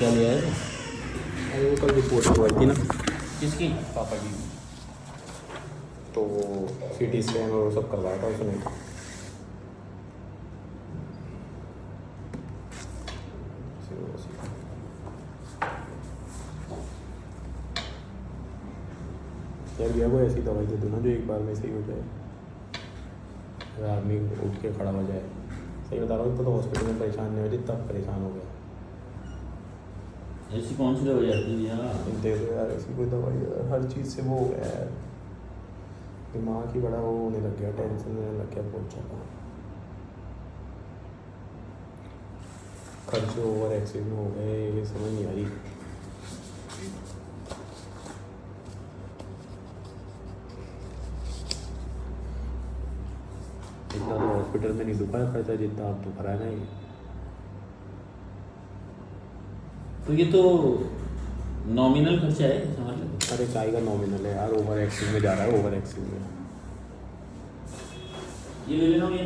क्या लिया है? अरे वो कल रिपोर्ट करवाई थी ना किसकी? पापा की, तो सीटी स्कैन और सब करवाया था उसने। यार भैया को ऐसी दवाई दे दो ना जो एक बार में सही हो जाए, अगर आदमी उठ के खड़ा हो जाए। सही बता रहा हूँ, तो हॉस्पिटल में परेशान नहीं हो जितना परेशान हो गया। ऐसी कौन सी दवाई आती है यार? दे दो यार ऐसी कोई दवाई यार, हर चीज़ से वो हो गया यार, दिमाग ही बड़ा वो होने लग गया, टेंशन लेने लग गया बहुत ज़्यादा। खर्चे ओवर एक्सेस में हो गए, ये समझ नहीं आ रही। इतना तो हॉस्पिटल में नहीं दुखा है खर्चा जितना आप दुख रहा है ना ये। तो ये तो नॉमिनल खर्चा है समझ लो। अरे चाय का नॉमिनल है यार, ओवर एक्सेस में जा रहा है, ओवर एक्सेस में। ये ले लेना ये।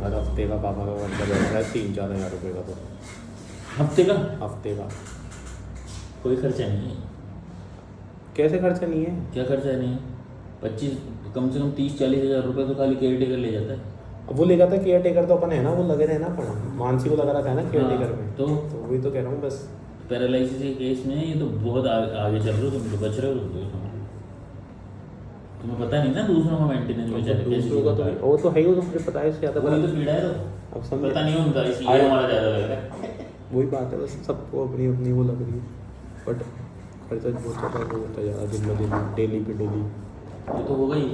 हर हफ्ते का पापा का खर्चा बैठ रहा है 3-4 हज़ार रुपये का, तो हफ्ते का? हफ्ते का कोई खर्चा नहीं है। कैसे खर्चा नहीं है? क्या खर्चा नहीं है? 25 कम से कम 30-40 हज़ार रुपये तो खाली केयर टेकर ले जाता है। अब वो ले जाता है, केयर टेकर तो अपन है ना, वो लगे रहे ना अपन, मानसी को लगा रखा है ना केयर टेकर में। तो वही तो कह रहा हूँ बस। पैरालिसिस के केस में ये तो बहुत आगे चल रहे हो तुम, तो बच रहे हो तुम। तुम्हें पता नहीं ना दूसरों का मेंटेनेंस बेचारे कैसे दूसरों का तो वो तो है ही, वो तो मुझे पता है, इससे ज़्यादा वही तो पीड़ा है। तो अब समझ पता नहीं उनका, इसलिए हमारा ज़्यादा लग रहा है। वही बात है, बस सबको अपनी अपनी वो लग रही है, बट खर्चा बहुत ज़्यादा वो होता है ज़्यादा, दिन ब दिन, डेली पे डेली। ये तो हो गई।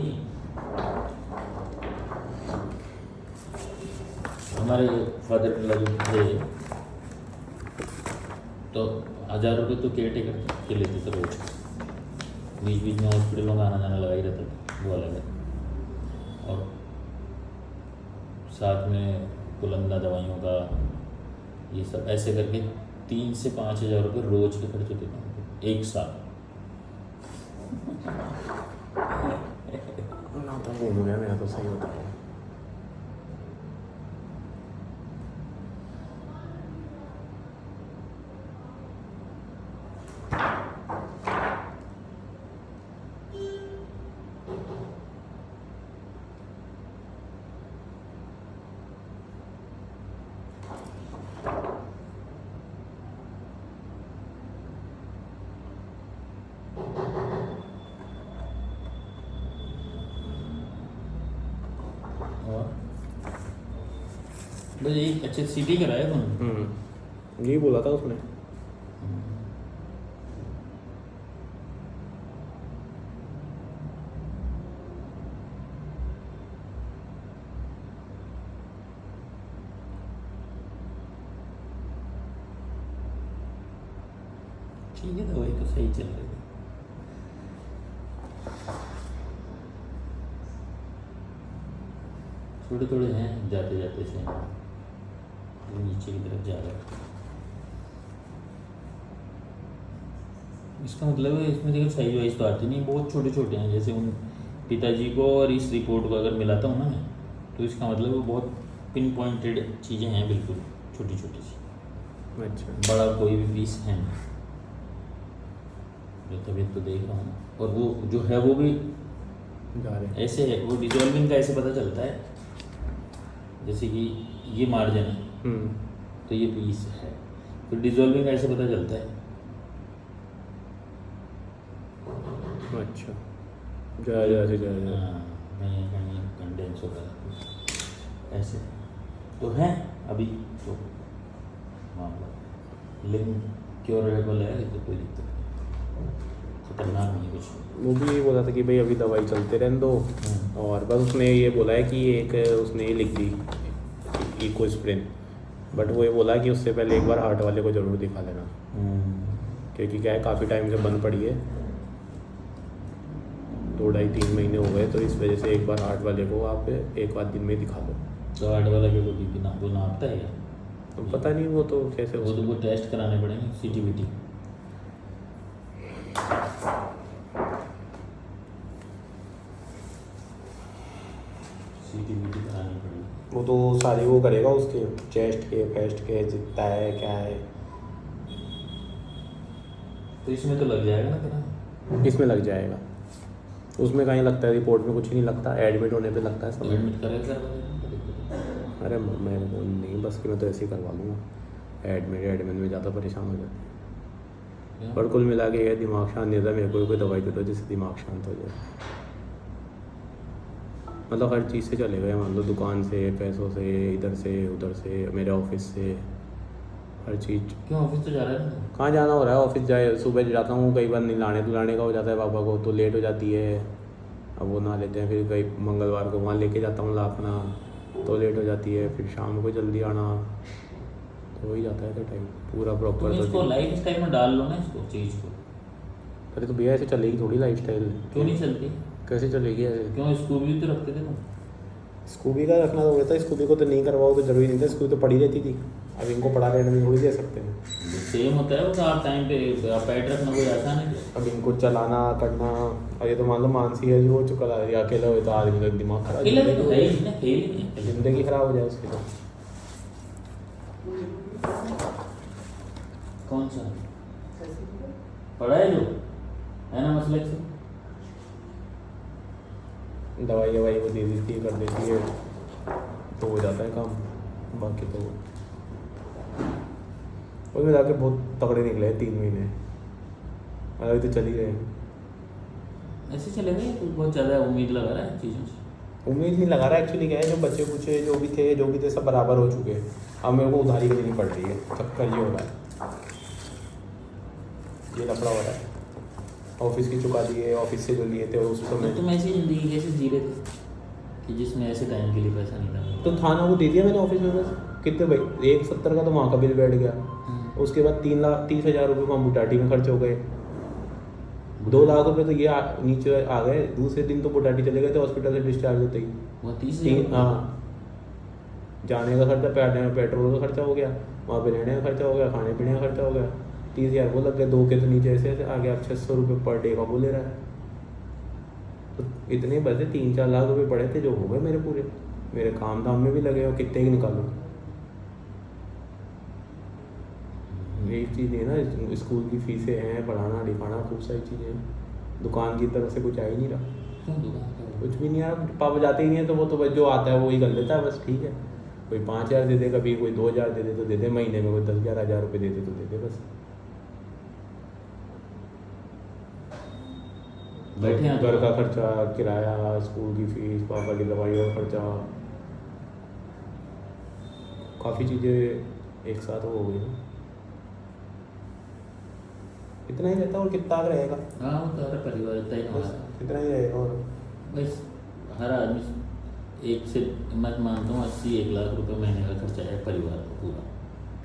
हमारे फादर लगे थे तो 1000 रुपये तो केयर टेकर के लेते थे रोज। बीच बीच में हॉस्पिटलों का आना जाना लगा ही रहता था, वो अलग है। और साथ में कुलंदा दवाइयों का ये सब ऐसे करके 3 से 5 हज़ार रुपये रोज के खर्च होते थे एक साल। ना तो घूम गया मेरा, तो सही होता है। बस यही अच्छे सीटी कराया तुमने? यही बोला था उसने। ठीक है, दवाई तो सही चल रही है। थोड़े थोड़े हैं जाते जाते से नीचे की तरफ जा रहा है। इसका मतलब है इसमें देखो साइज वाइज तो आती नहीं, बहुत छोटे छोटे हैं। जैसे उन पिताजी को और इस रिपोर्ट को अगर मिलाता हूँ ना मैं, तो इसका मतलब वो बहुत पिन पॉइंटेड चीज़ें हैं, बिल्कुल छोटी छोटी सी। अच्छा, बड़ा कोई भी पीस है नहीं। जो तबीयत तो देख रहा हूँ, और वो जो है वो भी जा रहे हैं। ऐसे है। वो डिजॉल्विंग का ऐसे पता चलता है, जैसे कि ये मार्जिन है तो ये पीस है, तो डिजॉल्विंग का ऐसे पता चलता है। अच्छा, जा कहीं कहीं कंडेंस होता है ऐसे तो है अभी तो मामला, लेकिन क्योरेबल है तो कोई दिक्कत नहीं, खतरनाक नहीं कुछ। वो भी ये बोला था कि भाई अभी दवाई चलते रहने दो, और बस उसने ये बोला है कि एक उसने ये लिख दी इकोस्प्रिन, बट वो ये बोला कि उससे पहले एक बार हार्ट वाले को ज़रूर दिखा लेना, क्योंकि क्या है काफ़ी टाइम से बंद पड़ी है, 2-2.5-3 महीने हो गए, तो इस वजह से एक बार हार्ट वाले को आप एक बार दिन में दिखा दो। तो हार्ट वाला के को बीपी ना वो नापता है क्या? तो पता नहीं वो तो कैसे वो तो वो टेस्ट कराने पड़ेंगे, सीटीबीटी। सीटीबीटी करानी पड़ेगी। वो तो सारे वो करेगा उसके चेस्ट के फेस्ट के जितना है क्या है। तो इसमें तो लग जाएगा ना तेरा। इसमें लग जाएगा, उसमें कहीं लगता है, रिपोर्ट में कुछ नहीं लगता, एडमिट होने पे लगता है सब। एडमिट करेगा करवा अरे मेरे को नहीं बस कि मैं तो ऐसे ही करवा लूँगा। एडमिट में ज़्यादा परेशान हो जाते हैं। पर कुल मिला के ये दिमाग शांत नहीं होता, मेरे को कोई दवाई दे दो जिससे दिमाग शांत हो जाए। मतलब हर चीज़ से चलेगा, मान लो दुकान से, पैसों से, इधर से उधर से, मेरे ऑफिस से, हर चीज़। क्यों ऑफिस तो जा रहा है ना? कहाँ जाना हो रहा है, ऑफिस जाए सुबह जाता हूँ, कई बार नहलाने धुलाने का हो जाता है पापा को, तो लेट हो जाती है। अब वो नहा लेते हैं, फिर कई मंगलवार को वहाँ लेके जाता हूँ लाखना, तो लेट हो जाती है, फिर शाम को जल्दी आना, तो हो ही जाता है तो टाइम पूरा प्रॉपर। तुम इसको लाइफ स्टाइल में डाल लो ना इसको चीज़ को। अरे तो भैया ऐसे चलेगी थोड़ी लाइफ स्टाइल। क्यों नहीं चलती? कैसे चलेगी ऐसे? क्यों स्कूबी तो रखते थे तुम? स्कूबी का रखना तो रहता है, स्कूबी को तो नहीं करवाओ तो जरूरी नहीं था, स्कूबी तो पड़ी रहती थी। अब इनको पढ़ा रहने में थोड़ी दे सकते हैं। सेम होता है वो तो, आप टाइम पे पैड रखना कोई आसान है क्या? अब इनको चलाना करना, और ये तो मान लो मानसी है जो चुका ला रही है, अकेला हो तो आदमी का दिमाग खराब, अकेला भी तो है ही ना, खेल ही नहीं। जिंदगी खराब हो जाए उसकी तो। कौन सा पढ़ा है जो है ना मसले से? दवाई ववाई वो दे देती है, कर देती है, तो हो जाता है काम। बाकी तो और मिला के बहुत तगड़े निकले हैं 3 महीने, अभी तो चल ही रहे हैं। ऐसे चलेगा या तो बहुत ज़्यादा उम्मीद लगा रहा है चीज़ों से? उम्मीद नहीं लगा रहा, एक्चुअली क्या है, जो बच्चे कुछ जो भी थे सब बराबर हो चुके हैं। अब मेरे को उधारी करनी पड़ रही है, चक्कर ये हो रहा है, ये लफड़ा हो रहा है। ऑफिस की चुका दिए, ऑफिस से जो लिए थे उस समय तुम ऐसी ज़िंदगी कैसे जी रहे थे कि जिसमें ऐसे टाइम के लिए पैसा नहीं था? तो थाना को दे दिया मैंने ऑफिस में, बस कितने भाई 170 का तो वहाँ का बिल बैठ गया। उसके बाद 3,30,000 रुपये वहाँ बुटाटी में खर्च हो गए। 2 लाख रुपये तो ये नीचे आ गए। दूसरे दिन तो बुटाटी चले गए थे हॉस्पिटल से डिस्चार्ज होते ही। वो 30,000? हाँ, जाने का खर्चा, पेट्रोल का खर्चा हो गया, वहाँ पे रहने का खर्चा हो गया, खाने पीने का खर्चा हो गया, 30,000 वो लग गए। 2 के तो नीचे ऐसे आ गया। अब 600 रुपये पर डे का वो ले रहा है। तो इतने बचे 3-4 लाख रुपये पड़े थे जो हो गए मेरे पूरे। मेरे काम धाम में भी लगे और कितने ही निकालूँ। एक चीज़ है ना, स्कूल की फीसें हैं, पढ़ाना लिखाना, खूब सारी चीज़ें हैं। दुकान की तरफ से कुछ आ ही नहीं रहा। क्यों दुकान का? कुछ भी नहीं आ रहा, पापा जाते ही नहीं है, तो वो तो बस जो आता है वो ही कर लेता है, बस ठीक है। कोई 5,000 दे दे, कभी कोई 2,000 दे दे तो दे दे, महीने में कोई 10-11 हज़ार रुपये दे दे तो दे दे बस। बैठे हैं घर का खर्चा, किराया, स्कूल की फीस, पापा की दवाइयों का खर्चा, काफ़ी चीज़ें एक साथ हो गई ना। इतना ही रहता है और कितना रहेगा। हाँ वो तो हर परिवार इतना ही बस हमारा। इतना ही रहेगा। और बस हर आदमी एक से मैं मानता हूँ 80-1 लाख रुपए महीने का खर्चा है परिवार का पूरा।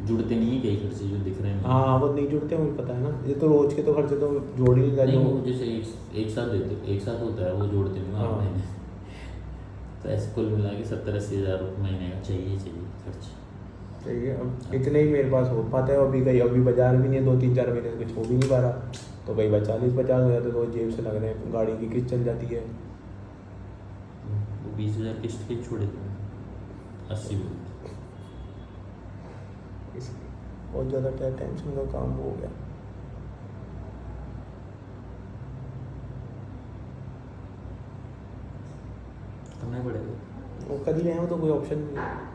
जुड़ते नहीं है कई खर्चे जो दिख रहे हैं। हाँ वो नहीं जुड़ते, मुझे पता है ना। ये तो रोज के तो खर्चे तो जोड़ ही नहीं, वो जैसे एक साथ देते, एक साथ होता है, वो जोड़ते नहीं हाँ। महीने। तो ऐसे कुल मिला के 70-80 हज़ार रुपये महीने का चाहिए खर्च। चाहिए। अब इतने ही मेरे पास हो पाता है। अभी बाजार भी नहीं है, 2-3-4 महीने से कुछ हो भी नहीं पा रहा। तो कई बार 40-50 हो जाते, तो जेब से लग रहे हैं। गाड़ी की किस्त चल जाती है। वो 20,000 किस्त के छोड़े थे, 80 बोलते। इसलिए बहुत ज़्यादा टेंशन का काम हो गया। करना पड़ेगा। वो कर ही रहे हैं, तो कोई ऑप्शन नहीं है।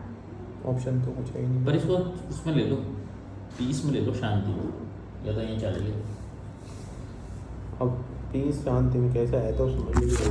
ऑप्शन तो कुछ है ही नहीं। पर इसको उसमें ले लो, पीस में ले लो, शांति में, या तो यहीं चल गए। अब पीस शांति में कैसा है तो समझ लीजिए।